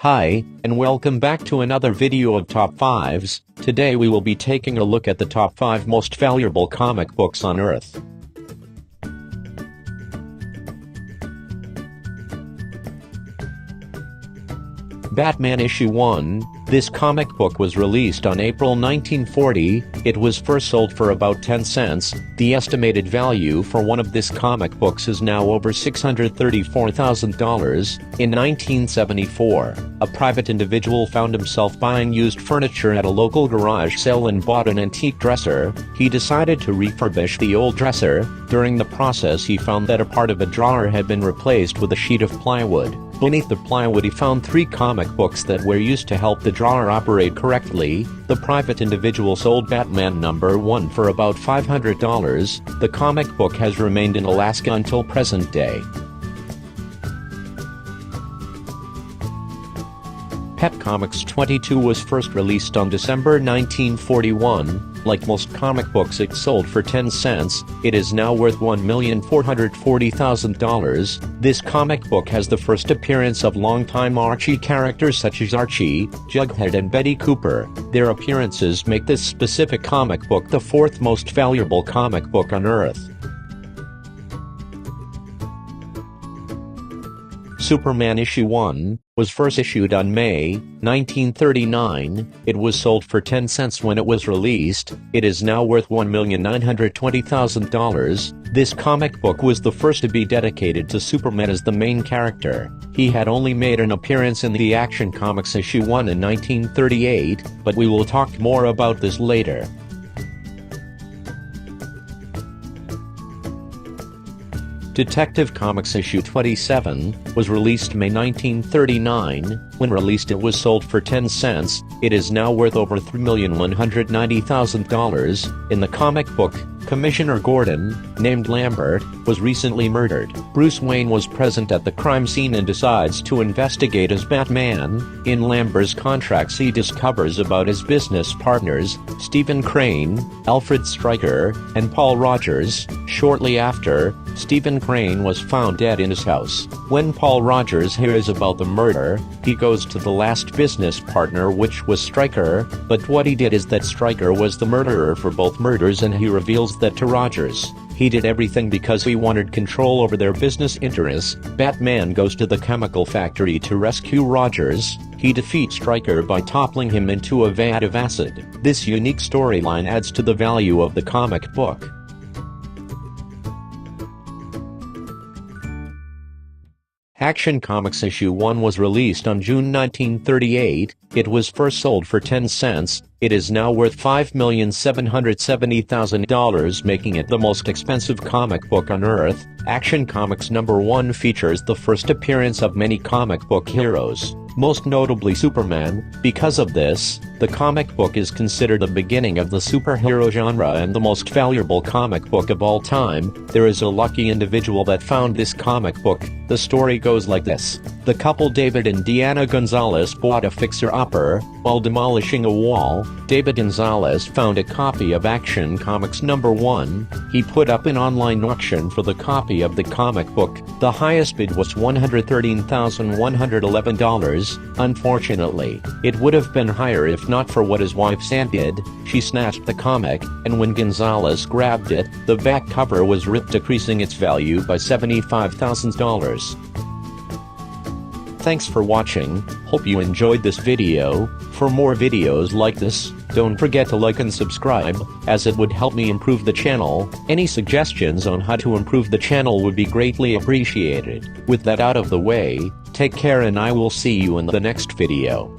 Hi, and welcome back to another video of Top 5s. Today we will be taking a look at the top 5 most valuable comic books on Earth. Batman Issue 1. This comic book was released on April 1940. It was first sold for about 10 cents. The estimated value for one of this comic books is now over $634,000. In 1974, a private individual found himself buying used furniture at a local garage sale and bought an antique dresser. He decided to refurbish the old dresser. During the process, he found that a part of a drawer had been replaced with a sheet of plywood. Beneath the plywood he found 3 comic books that were used to help the drawer operate correctly. The private individual sold Batman #1 for about $500. The comic book has remained in Alaska until present day. Pep Comics 22 was first released on December 1941. Like most comic books, it sold for 10 cents. It is now worth $1,440,000. This comic book has the first appearance of longtime Archie characters such as Archie, Jughead and Betty Cooper. Their appearances make this specific comic book the 4th most valuable comic book on Earth. Superman Issue 1 was first issued on May 1939. It was sold for 10 cents when it was released. It is now worth $1,920,000. This comic book was the first to be dedicated to Superman as the main character. He had only made an appearance in the Action Comics Issue 1 in 1938, but we will talk more about this later. Detective Comics Issue 27 was released May 1939. When released, it was sold for 10 cents. It is now worth over $3,190,000. In the comic book, Commissioner Gordon, named Lambert, was recently murdered. Bruce Wayne was present at the crime scene and decides to investigate as Batman. In Lambert's contracts, he discovers about his business partners, Stephen Crane, Alfred Stryker, and Paul Rogers. Shortly after, Stephen Crane was found dead in his house. When Paul Rogers hears about the murder, he goes to the last business partner, which was Stryker, but what he did is that Stryker was the murderer for both murders, and he reveals that to Rogers. He did everything because he wanted control over their business interests. Batman goes to the chemical factory to rescue Rogers. He defeats Stryker by toppling him into a vat of acid. This unique storyline adds to the value of the comic book. Action Comics Issue 1 was released on June 1938. It was first sold for 10 cents. It is now worth $5,770,000, making it the most expensive comic book on Earth. Action Comics #1 features the first appearance of many comic book heroes, most notably Superman. Because of this, the comic book is considered the beginning of the superhero genre and the most valuable comic book of all time. There is a lucky individual that found this comic book. The story goes like this. The couple David and Deanna Gonzalez bought a fixer-upper. While demolishing a wall, David Gonzalez found a copy of Action Comics #1. He put up an online auction for the copy of the comic book. The highest bid was $113,111. Unfortunately, it would have been higher if not for what his wife Sam did. She snatched the comic, and when Gonzalez grabbed it, the back cover was ripped, decreasing its value by $75,000. Thanks for watching. Hope you enjoyed this video. For more videos like this, don't forget to like and subscribe, as it would help me improve the channel. Any suggestions on how to improve the channel would be greatly appreciated. With that out of the way, take care and I will see you in the next video.